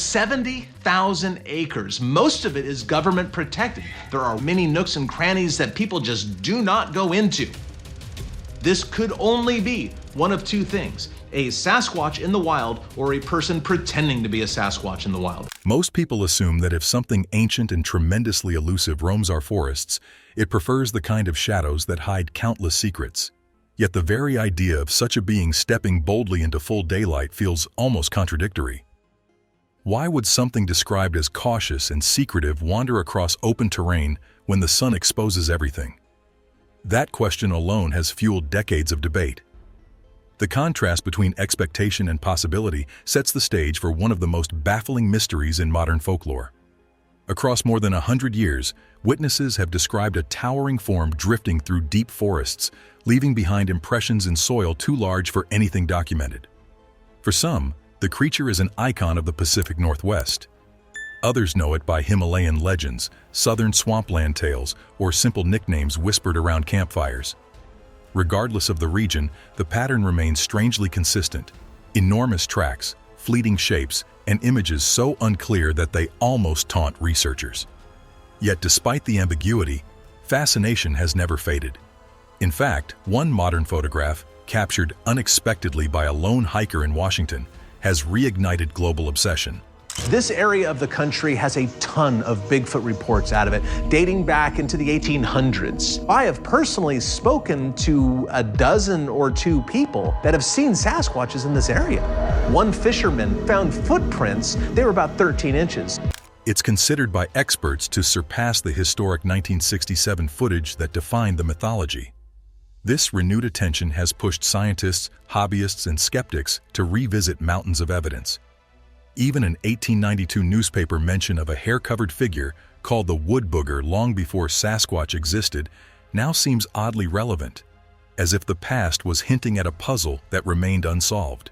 70,000 acres. Most of it is government protected. There are many nooks and crannies that people just do not go into. This could only be one of two things: a Sasquatch in the wild or a person pretending to be a Sasquatch in the wild. Most people assume that if something ancient and tremendously elusive roams our forests, it prefers the kind of shadows that hide countless secrets. Yet the very idea of such a being stepping boldly into full daylight feels almost contradictory. Why would something described as cautious and secretive wander across open terrain when the sun exposes everything? That question alone has fueled decades of debate. The contrast between expectation and possibility sets the stage for one of the most baffling mysteries in modern folklore. Across more than 100 years, witnesses have described a towering form drifting through deep forests, leaving behind impressions in soil too large for anything documented. For some, the creature is an icon of the Pacific Northwest. Others know it by Himalayan legends, southern swampland tales, or simple nicknames whispered around campfires. Regardless of the region, the pattern remains strangely consistent: enormous tracks, fleeting shapes, and images so unclear that they almost taunt researchers. Yet despite the ambiguity, fascination has never faded. In fact, one modern photograph, captured unexpectedly by a lone hiker in Washington, has reignited global obsession. This area of the country has a ton of Bigfoot reports out of it, dating back into the 1800s. I have personally spoken to a dozen or two people that have seen Sasquatches in this area. One fisherman found footprints. They were about 13 inches. It's considered by experts to surpass the historic 1967 footage that defined the mythology. This renewed attention has pushed scientists, hobbyists, and skeptics to revisit mountains of evidence. Even an 1892 newspaper mention of a hair-covered figure called the Wood Booger long before Sasquatch existed now seems oddly relevant, as if the past was hinting at a puzzle that remained unsolved.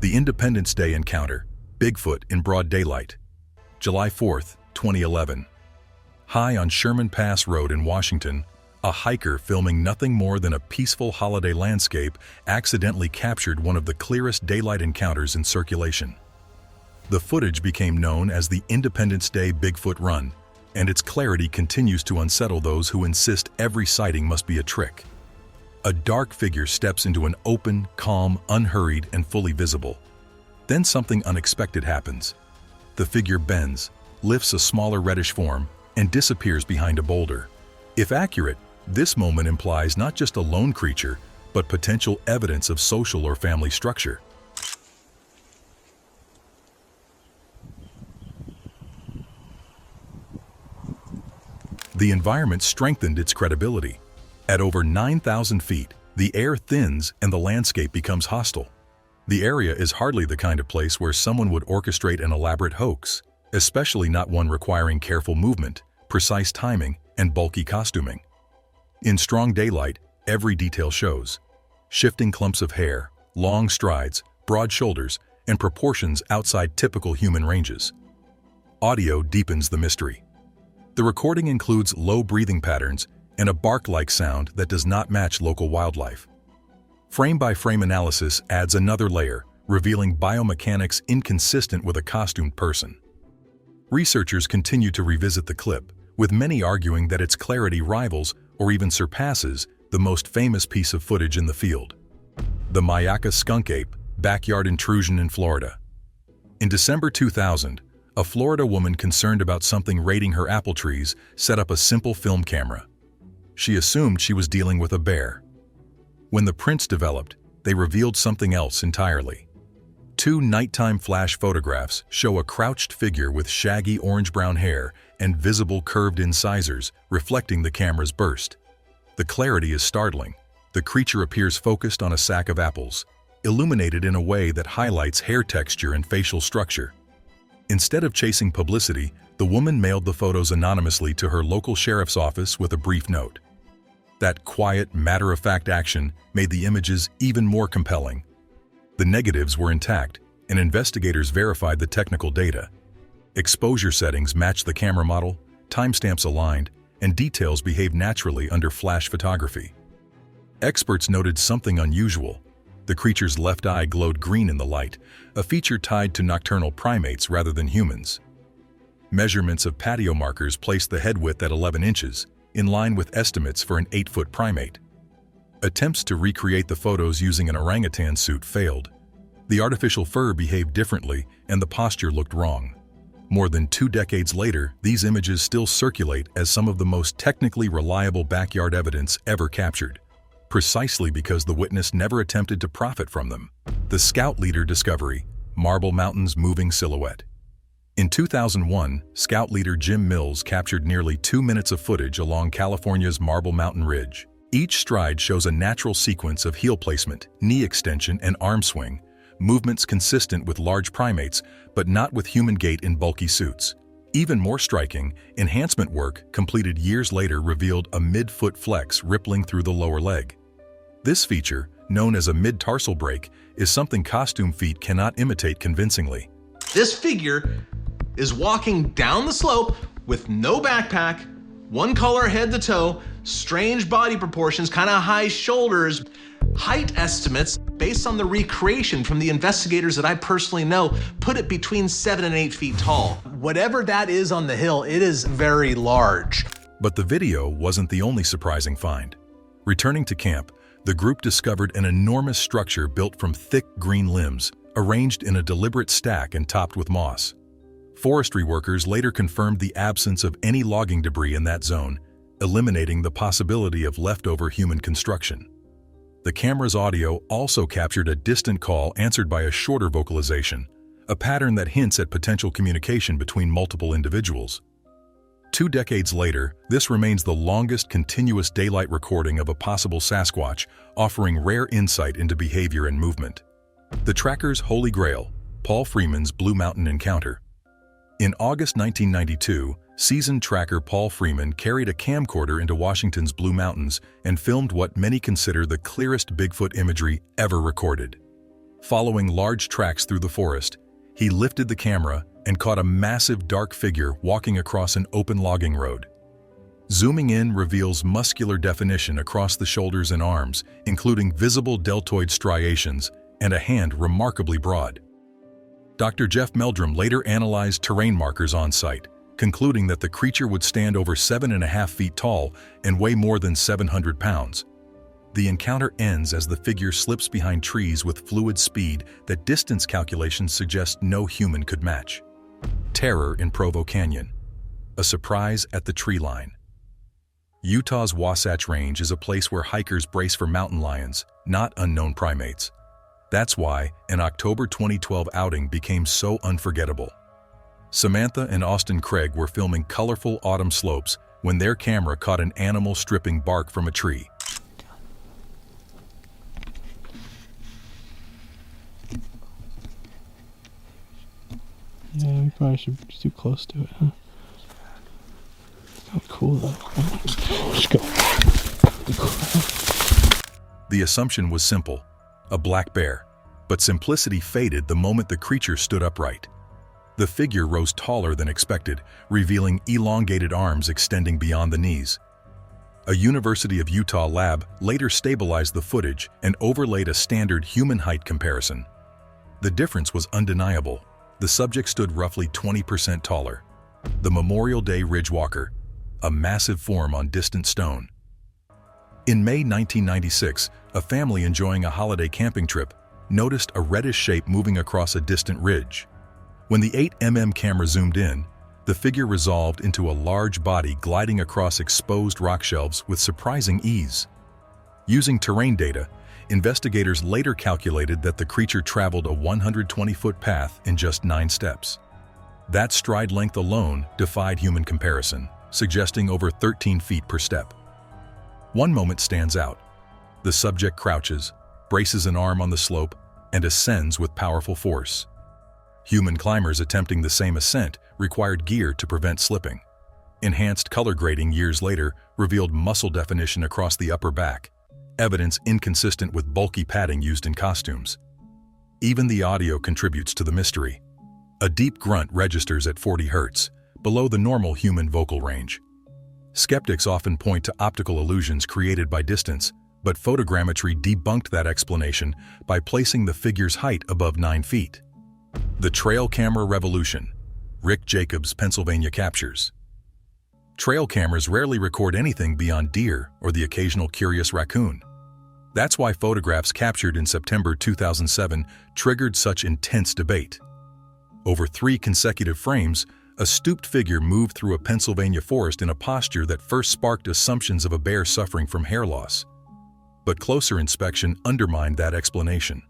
The Independence Day encounter, Bigfoot in broad daylight. July 4, 2011. High on Sherman Pass Road in Washington, a hiker filming nothing more than a peaceful holiday landscape accidentally captured one of the clearest daylight encounters in circulation. The footage became known as the Independence Day Bigfoot Run, and its clarity continues to unsettle those who insist every sighting must be a trick. A dark figure steps into an open, calm, unhurried, and fully visible. Then something unexpected happens. The figure bends, lifts a smaller reddish form, and disappears behind a boulder. If accurate, this moment implies not just a lone creature, but potential evidence of social or family structure. The environment strengthened its credibility. At over 9,000 feet, the air thins and the landscape becomes hostile. The area is hardly the kind of place where someone would orchestrate an elaborate hoax, especially not one requiring careful movement, precise timing, and bulky costuming. In strong daylight, every detail shows: shifting clumps of hair, long strides, broad shoulders, and proportions outside typical human ranges. Audio deepens the mystery. The recording includes low breathing patterns and a bark-like sound that does not match local wildlife. Frame-by-frame analysis adds another layer, revealing biomechanics inconsistent with a costumed person. Researchers continue to revisit the clip, with many arguing that its clarity rivals or even surpasses the most famous piece of footage in the field: the Myakka skunk ape backyard intrusion in Florida. In December 2000, a Florida woman concerned about something raiding her apple trees set up a simple film camera. She assumed she was dealing with a bear. When the prints developed, they revealed something else entirely. Two nighttime flash photographs show a crouched figure with shaggy orange-brown hair and visible curved incisors reflecting the camera's burst. The clarity is startling. The creature appears focused on a sack of apples, illuminated in a way that highlights hair texture and facial structure. Instead of chasing publicity, the woman mailed the photos anonymously to her local sheriff's office with a brief note. That quiet, matter-of-fact action made the images even more compelling. The negatives were intact, and investigators verified the technical data. Exposure settings matched the camera model, timestamps aligned, and details behaved naturally under flash photography. Experts noted something unusual. The creature's left eye glowed green in the light, a feature tied to nocturnal primates rather than humans. Measurements of patio markers placed the head width at 11 inches, in line with estimates for an 8-foot primate. Attempts to recreate the photos using an orangutan suit failed. The artificial fur behaved differently, and the posture looked wrong. More than 2 decades later, these images still circulate as some of the most technically reliable backyard evidence ever captured, precisely because the witness never attempted to profit from them. The Scout Leader discovery, Marble Mountain's moving silhouette. In 2001, Scout leader Jim Mills captured nearly 2 minutes of footage along California's Marble Mountain Ridge. Each stride shows a natural sequence of heel placement, knee extension, and arm swing, movements consistent with large primates, but not with human gait in bulky suits. Even more striking, enhancement work completed years later revealed a mid-foot flex rippling through the lower leg. This feature, known as a mid-tarsal break, is something costume feet cannot imitate convincingly. This figure is walking down the slope with no backpack, one color head to toe, strange body proportions, kind of high shoulders. Height estimates, based on the recreation from the investigators that I personally know, put it between 7 and 8 feet tall. Whatever that is on the hill, it is very large. But the video wasn't the only surprising find. Returning to camp, the group discovered an enormous structure built from thick green limbs, arranged in a deliberate stack and topped with moss. Forestry workers later confirmed the absence of any logging debris in that zone, eliminating the possibility of leftover human construction. The camera's audio also captured a distant call answered by a shorter vocalization, a pattern that hints at potential communication between multiple individuals. 2 decades later, this remains the longest continuous daylight recording of a possible Sasquatch, offering rare insight into behavior and movement. The tracker's holy grail, Paul Freeman's Blue Mountain Encounter. In August 1992, seasoned tracker Paul Freeman carried a camcorder into Washington's Blue Mountains and filmed what many consider the clearest Bigfoot imagery ever recorded. Following large tracks through the forest, he lifted the camera and caught a massive dark figure walking across an open logging road. Zooming in reveals muscular definition across the shoulders and arms, including visible deltoid striations and a hand remarkably broad. Dr. Jeff Meldrum later analyzed terrain markers on site, concluding that the creature would stand over 7.5 feet tall and weigh more than 700 pounds. The encounter ends as the figure slips behind trees with fluid speed that distance calculations suggest no human could match. Terror in Provo Canyon. A surprise at the tree line. Utah's Wasatch Range is a place where hikers brace for mountain lions, not unknown primates. That's why an October 2012 outing became so unforgettable. Samantha and Austin Craig were filming colorful autumn slopes when their camera caught an animal stripping bark from a tree. Yeah, we probably should be too close to it, huh? Oh, cool though. Just go. The assumption was simple, a black bear, but simplicity faded the moment the creature stood upright. The figure rose taller than expected, revealing elongated arms extending beyond the knees. A University of Utah lab later stabilized the footage and overlaid a standard human height comparison. The difference was undeniable. The subject stood roughly 20% taller. The Memorial Day Ridgewalker, a massive form on distant stone. In May 1996, a family enjoying a holiday camping trip noticed a reddish shape moving across a distant ridge. When the 8mm camera zoomed in, the figure resolved into a large body gliding across exposed rock shelves with surprising ease. Using terrain data, investigators later calculated that the creature traveled a 120-foot path in just 9 steps. That stride length alone defied human comparison, suggesting over 13 feet per step. One moment stands out. The subject crouches, braces an arm on the slope, and ascends with powerful force. Human climbers attempting the same ascent required gear to prevent slipping. Enhanced color grading years later revealed muscle definition across the upper back, evidence inconsistent with bulky padding used in costumes. Even the audio contributes to the mystery. A deep grunt registers at 40 Hz, below the normal human vocal range. Skeptics often point to optical illusions created by distance, But photogrammetry debunked that explanation by placing the figure's height above 9 feet. The Trail Camera Revolution. Rick Jacobs, Pennsylvania captures. Trail cameras rarely record anything beyond deer or the occasional curious raccoon. That's why photographs captured in September 2007 triggered such intense debate. Over 3 consecutive frames, a stooped figure moved through a Pennsylvania forest in a posture that first sparked assumptions of a bear suffering from hair loss. But closer inspection undermined that explanation.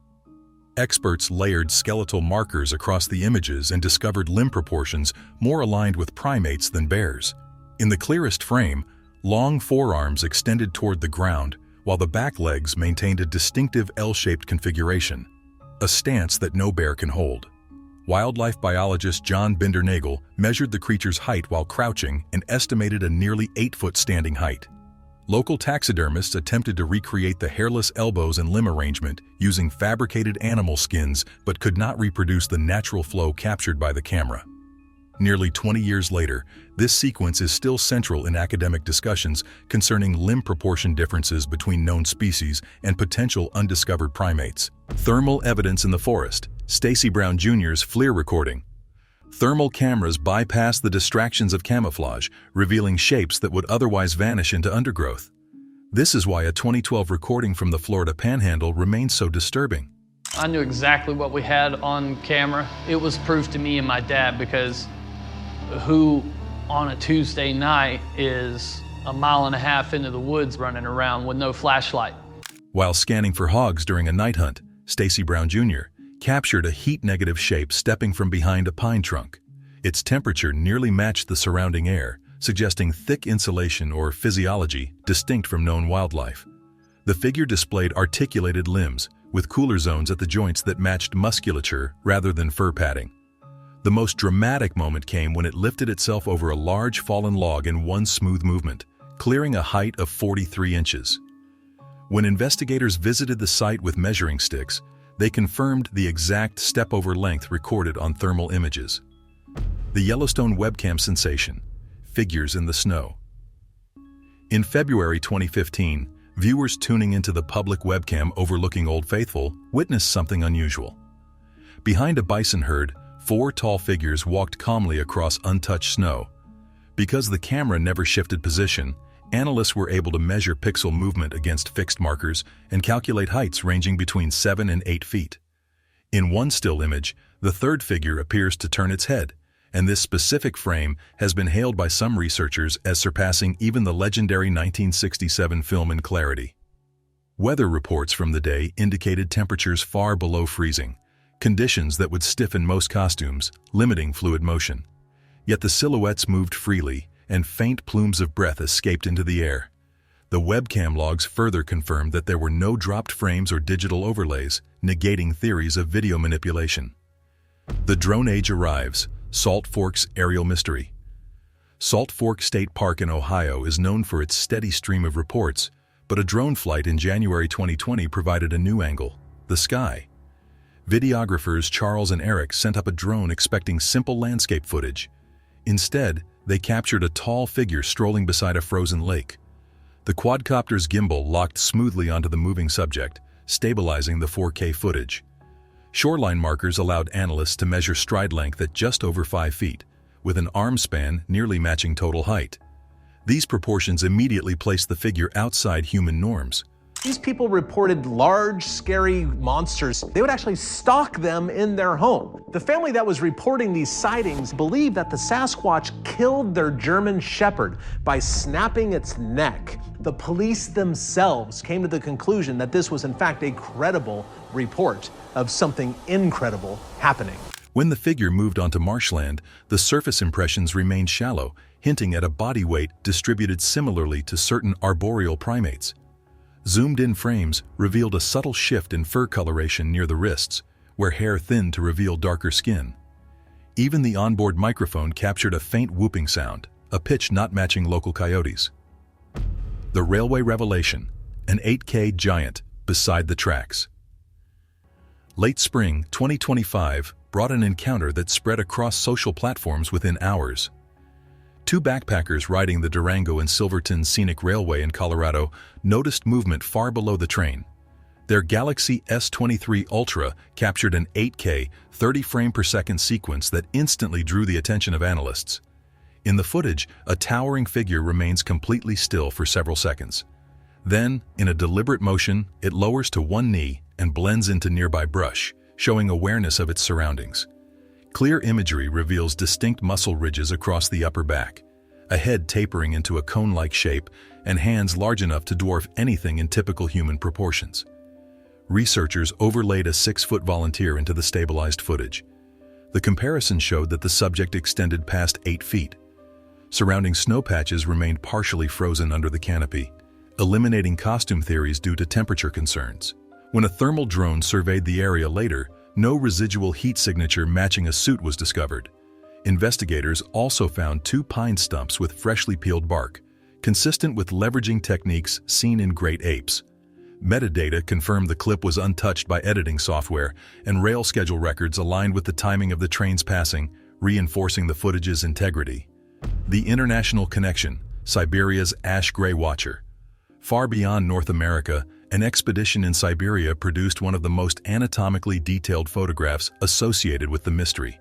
Experts layered skeletal markers across the images and discovered limb proportions more aligned with primates than bears. In the clearest frame, long forearms extended toward the ground, while the back legs maintained a distinctive L-shaped configuration, a stance that no bear can hold. Wildlife biologist John Binder-Nagel measured the creature's height while crouching and estimated a nearly 8-foot standing height. Local taxidermists attempted to recreate the hairless elbows and limb arrangement using fabricated animal skins but could not reproduce the natural flow captured by the camera. Nearly 20 years later, this sequence is still central in academic discussions concerning limb proportion differences between known species and potential undiscovered primates. Thermal evidence in the forest. Stacy Brown Jr.'s FLIR recording. Thermal cameras bypass the distractions of camouflage, revealing shapes that would otherwise vanish into undergrowth. This is why a 2012 recording from the Florida Panhandle remains so disturbing. I knew exactly what we had on camera. It was proof to me and my dad, because who on a Tuesday night is a mile and a half into the woods running around with no flashlight? While scanning for hogs during a night hunt, Stacy Brown Jr. captured a heat-negative shape stepping from behind a pine trunk. Its temperature nearly matched the surrounding air, suggesting thick insulation or physiology distinct from known wildlife. The figure displayed articulated limbs, with cooler zones at the joints that matched musculature rather than fur padding. The most dramatic moment came when it lifted itself over a large fallen log in one smooth movement, clearing a height of 43 inches. When investigators visited the site with measuring sticks, they confirmed the exact step-over length recorded on thermal images. The Yellowstone webcam sensation, figures in the snow. In February 2015, viewers tuning into the public webcam overlooking Old Faithful witnessed something unusual. Behind a bison herd, 4 tall figures walked calmly across untouched snow. Because the camera never shifted position, analysts were able to measure pixel movement against fixed markers and calculate heights ranging between 7 and 8 feet. In one still image, the third figure appears to turn its head, and this specific frame has been hailed by some researchers as surpassing even the legendary 1967 film in clarity. Weather reports from the day indicated temperatures far below freezing, conditions that would stiffen most costumes, limiting fluid motion. Yet the silhouettes moved freely, and faint plumes of breath escaped into the air. The webcam logs further confirmed that there were no dropped frames or digital overlays, negating theories of video manipulation. The drone age arrives. Salt Fork's aerial mystery. Salt Fork State Park in Ohio is known for its steady stream of reports, but a drone flight in January 2020 provided a new angle: the sky. Videographers Charles and Eric sent up a drone expecting simple landscape footage. Instead, they captured a tall figure strolling beside a frozen lake. The quadcopter's gimbal locked smoothly onto the moving subject, stabilizing the 4K footage. Shoreline markers allowed analysts to measure stride length at just over 5 feet, with an arm span nearly matching total height. These proportions immediately placed the figure outside human norms. These people reported large, scary monsters. They would actually stalk them in their home. The family that was reporting these sightings believed that the Sasquatch killed their German Shepherd by snapping its neck. The police themselves came to the conclusion that this was in fact a credible report of something incredible happening. When the figure moved onto marshland, the surface impressions remained shallow, hinting at a body weight distributed similarly to certain arboreal primates. Zoomed-in frames revealed a subtle shift in fur coloration near the wrists, where hair thinned to reveal darker skin. Even the onboard microphone captured a faint whooping sound, a pitch not matching local coyotes. The Railway Revelation, an 8K giant beside the tracks. Late spring 2025 brought an encounter that spread across social platforms within hours. Two backpackers riding the Durango and Silverton Scenic Railway in Colorado noticed movement far below the train. Their Galaxy S23 Ultra captured an 8K, 30 frame per second sequence that instantly drew the attention of analysts. In the footage, a towering figure remains completely still for several seconds. Then, in a deliberate motion, it lowers to one knee and blends into nearby brush, showing awareness of its surroundings. Clear imagery reveals distinct muscle ridges across the upper back, a head tapering into a cone-like shape, and hands large enough to dwarf anything in typical human proportions. Researchers overlaid a 6-foot volunteer into the stabilized footage. The comparison showed that the subject extended past 8 feet. Surrounding snow patches remained partially frozen under the canopy, eliminating costume theories due to temperature concerns. When a thermal drone surveyed the area later, no residual heat signature matching a suit was discovered. Investigators also found 2 pine stumps with freshly peeled bark, consistent with leveraging techniques seen in great apes. Metadata confirmed the clip was untouched by editing software, and rail schedule records aligned with the timing of the train's passing, reinforcing the footage's integrity. The International Connection, Siberia's Ash Gray Watcher. Far beyond North America, an expedition in Siberia produced one of the most anatomically detailed photographs associated with the mystery.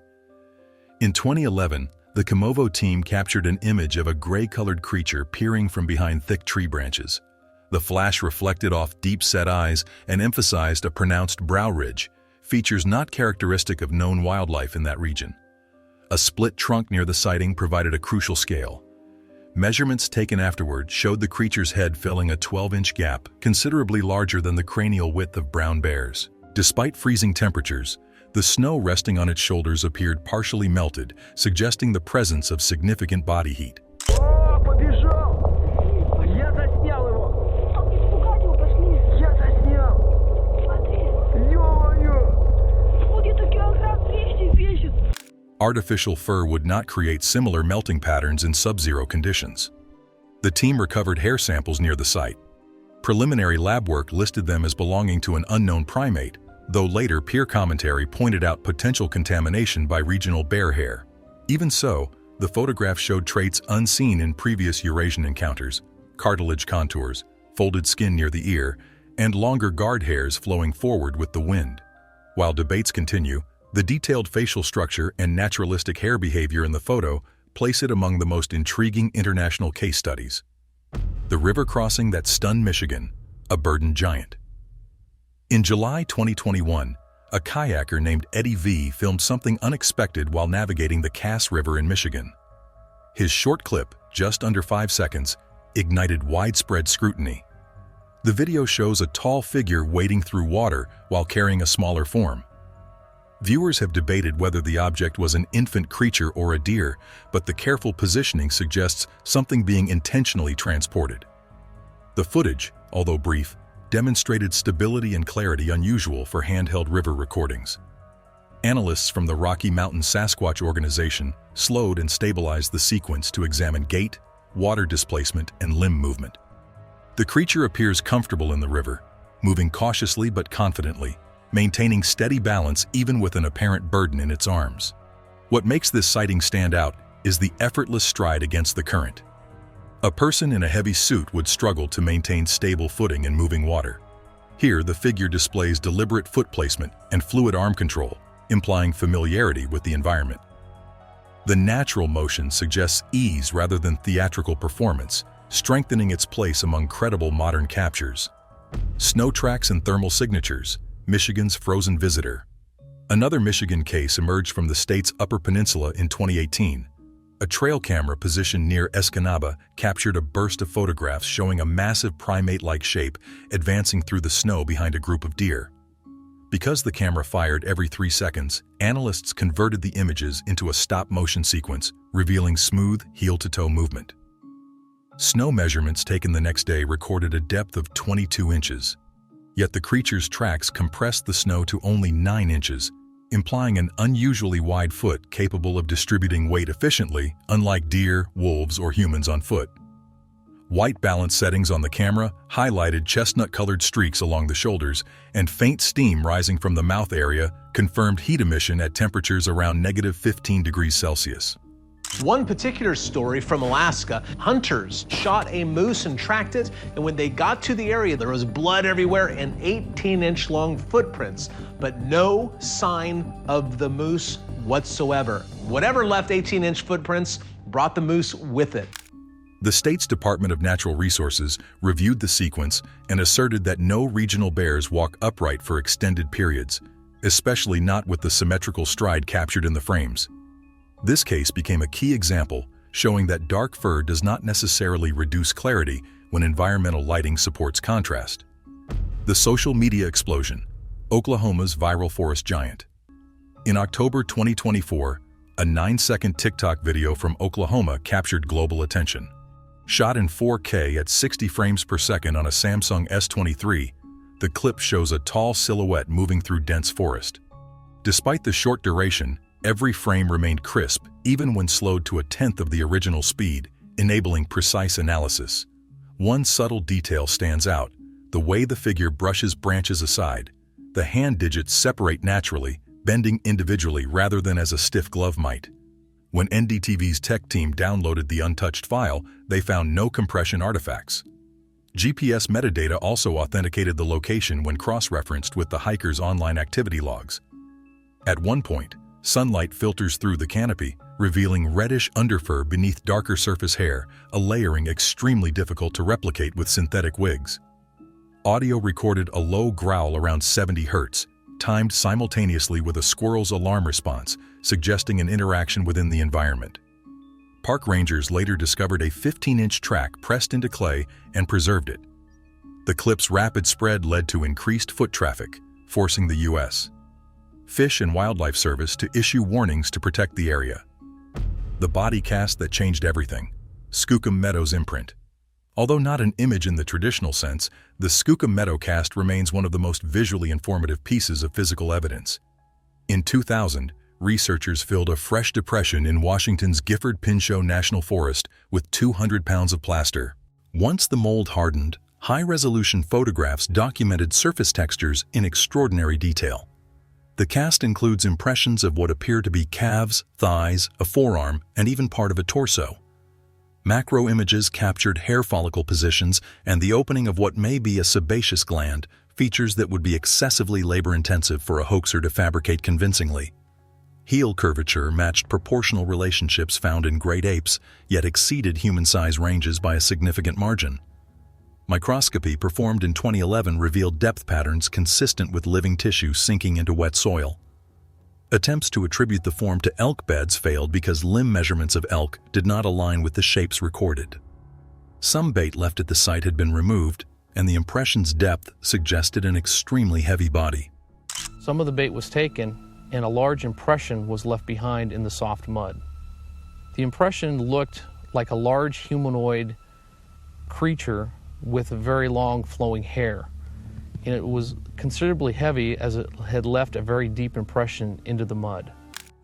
In 2011, the Komovo team captured an image of a gray-colored creature peering from behind thick tree branches. The flash reflected off deep-set eyes and emphasized a pronounced brow ridge, features not characteristic of known wildlife in that region. A split trunk near the sighting provided a crucial scale. Measurements taken afterward showed the creature's head filling a 12-inch gap, considerably larger than the cranial width of brown bears. Despite freezing temperatures, the snow resting on its shoulders appeared partially melted, suggesting the presence of significant body heat. Artificial fur would not create similar melting patterns in sub-zero conditions. The team recovered hair samples near the site. Preliminary lab work listed them as belonging to an unknown primate, though later peer commentary pointed out potential contamination by regional bear hair. Even so, the photograph showed traits unseen in previous Eurasian encounters: cartilage contours, folded skin near the ear, and longer guard hairs flowing forward with the wind. While debates continue, the detailed facial structure and naturalistic hair behavior in the photo place it among the most intriguing international case studies. The river crossing that stunned Michigan, a burdened giant. In July 2021, a kayaker named Eddie V filmed something unexpected while navigating the Cass River in Michigan. His short clip, just under 5 seconds, ignited widespread scrutiny. The video shows a tall figure wading through water while carrying a smaller form. Viewers have debated whether the object was an infant creature or a deer, but the careful positioning suggests something being intentionally transported. The footage, although brief, demonstrated stability and clarity unusual for handheld river recordings. Analysts from the Rocky Mountain Sasquatch organization slowed and stabilized the sequence to examine gait, water displacement, and limb movement. The creature appears comfortable in the river, moving cautiously but confidently, maintaining steady balance even with an apparent burden in its arms. What makes this sighting stand out is the effortless stride against the current. A person in a heavy suit would struggle to maintain stable footing in moving water. Here, the figure displays deliberate foot placement and fluid arm control, implying familiarity with the environment. The natural motion suggests ease rather than theatrical performance, strengthening its place among credible modern captures. Snow tracks and thermal signatures, Michigan's frozen visitor. Another Michigan case emerged from the state's Upper Peninsula in 2018. A trail camera positioned near Escanaba captured a burst of photographs showing a massive primate-like shape advancing through the snow behind a group of deer. Because the camera fired every 3 seconds, analysts converted the images into a stop-motion sequence, revealing smooth, heel-to-toe movement. Snow measurements taken the next day recorded a depth of 22 inches. Yet the creature's tracks compressed the snow to only 9 inches, implying an unusually wide foot capable of distributing weight efficiently, unlike deer, wolves, or humans on foot. White balance settings on the camera highlighted chestnut-colored streaks along the shoulders, and faint steam rising from the mouth area confirmed heat emission at temperatures around -15 degrees Celsius. One particular story from Alaska, hunters shot a moose and tracked it, and when they got to the area, there was blood everywhere and 18-inch long footprints, but no sign of the moose whatsoever. Whatever left 18-inch footprints brought the moose with it. The state's Department of Natural Resources reviewed the sequence and asserted that no regional bears walk upright for extended periods, especially not with the symmetrical stride captured in the frames. This case became a key example, showing that dark fur does not necessarily reduce clarity when environmental lighting supports contrast. The social media explosion, Oklahoma's viral forest giant. In October 2024, a 9-second TikTok video from Oklahoma captured global attention. Shot in 4K at 60 frames per second on a Samsung S23, the clip shows a tall silhouette moving through dense forest. Despite the short duration, every frame remained crisp, even when slowed to a tenth of the original speed, enabling precise analysis. One subtle detail stands out: the way the figure brushes branches aside. The hand digits separate naturally, bending individually rather than as a stiff glove might. When NDTV's tech team downloaded the untouched file, they found no compression artifacts. GPS metadata also authenticated the location when cross-referenced with the hiker's online activity logs. At one point, sunlight filters through the canopy, revealing reddish underfur beneath darker surface hair, a layering extremely difficult to replicate with synthetic wigs. Audio recorded a low growl around 70 Hz, timed simultaneously with a squirrel's alarm response, suggesting an interaction within the environment. Park rangers later discovered a 15-inch track pressed into clay and preserved it. The clip's rapid spread led to increased foot traffic, forcing the U.S. Fish and Wildlife Service to issue warnings to protect the area. The body cast that changed everything, Skookum Meadows imprint. Although not an image in the traditional sense, the Skookum Meadow cast remains one of the most visually informative pieces of physical evidence. In 2000, researchers filled a fresh depression in Washington's Gifford-Pinchot National Forest with 200 pounds of plaster. Once the mold hardened, high-resolution photographs documented surface textures in extraordinary detail. The cast includes impressions of what appear to be calves, thighs, a forearm, and even part of a torso. Macro images captured hair follicle positions and the opening of what may be a sebaceous gland, features that would be excessively labor-intensive for a hoaxer to fabricate convincingly. Heel curvature matched proportional relationships found in great apes, yet exceeded human size ranges by a significant margin. Microscopy performed in 2011 revealed depth patterns consistent with living tissue sinking into wet soil. Attempts to attribute the form to elk beds failed because limb measurements of elk did not align with the shapes recorded. Some bait left at the site had been removed, and the impression's depth suggested an extremely heavy body. Some of the bait was taken, and a large impression was left behind in the soft mud. The impression looked like a large humanoid creature with very long flowing hair, and it was considerably heavy as it had left a very deep impression into the mud.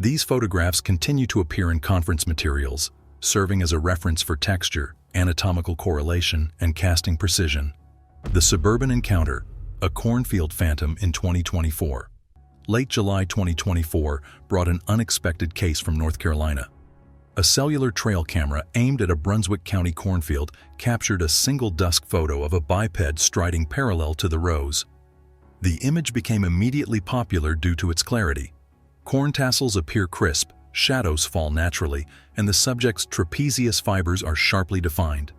These photographs continue to appear in conference materials, serving as a reference for texture, anatomical correlation, and casting precision. The Suburban Encounter, a cornfield phantom in 2024. Late July 2024 brought an unexpected case from North Carolina. A cellular trail camera aimed at a Brunswick County cornfield captured a single dusk photo of a biped striding parallel to the rows. The image became immediately popular due to its clarity. Corn tassels appear crisp, shadows fall naturally, and the subject's trapezius fibers are sharply defined.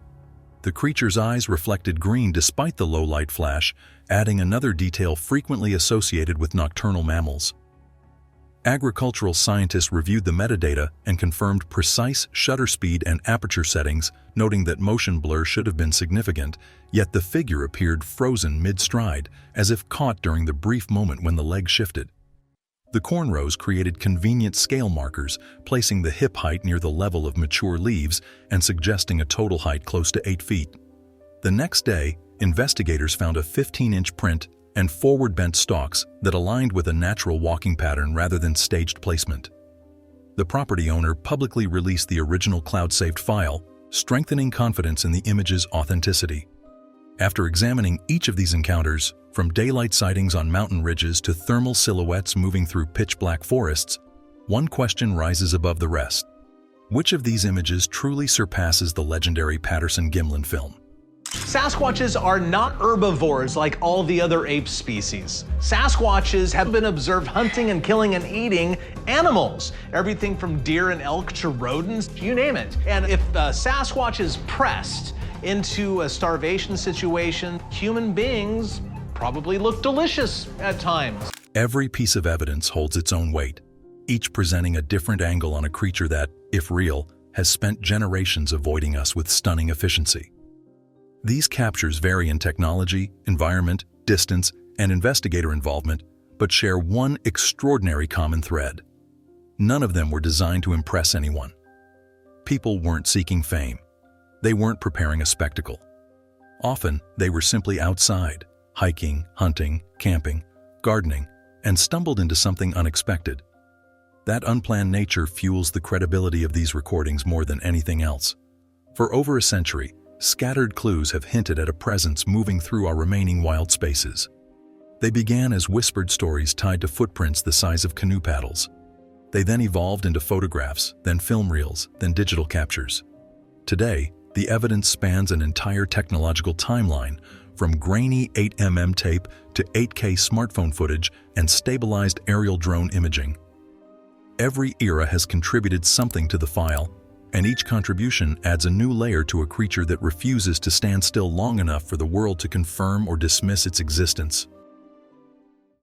The creature's eyes reflected green despite the low light flash, adding another detail frequently associated with nocturnal mammals. Agricultural scientists reviewed the metadata and confirmed precise shutter speed and aperture settings, noting that motion blur should have been significant, yet the figure appeared frozen mid-stride, as if caught during the brief moment when the leg shifted. The cornrows created convenient scale markers, placing the hip height near the level of mature leaves and suggesting a total height close to 8 feet. The next day, investigators found a 15-inch print and forward-bent stalks that aligned with a natural walking pattern rather than staged placement. The property owner publicly released the original cloud-saved file, strengthening confidence in the image's authenticity. After examining each of these encounters, from daylight sightings on mountain ridges to thermal silhouettes moving through pitch-black forests, one question rises above the rest. Which of these images truly surpasses the legendary Patterson Gimlin film? Sasquatches are not herbivores like all the other ape species. Sasquatches have been observed hunting and killing and eating animals. Everything from deer and elk to rodents, you name it. And if the Sasquatch is pressed into a starvation situation, human beings probably look delicious at times. Every piece of evidence holds its own weight, each presenting a different angle on a creature that, if real, has spent generations avoiding us with stunning efficiency. These captures vary in technology, environment, distance, and investigator involvement, but share one extraordinary common thread. None of them were designed to impress anyone. People weren't seeking fame. They weren't preparing a spectacle. Often, they were simply outside, hiking, hunting, camping, gardening, and stumbled into something unexpected. That unplanned nature fuels the credibility of these recordings more than anything else. For over a century, scattered clues have hinted at a presence moving through our remaining wild spaces. They began as whispered stories tied to footprints the size of canoe paddles. They then evolved into photographs, then film reels, then digital captures. Today, the evidence spans an entire technological timeline, from grainy 8mm tape to 8K smartphone footage and stabilized aerial drone imaging. Every era has contributed something to the file, and each contribution adds a new layer to a creature that refuses to stand still long enough for the world to confirm or dismiss its existence.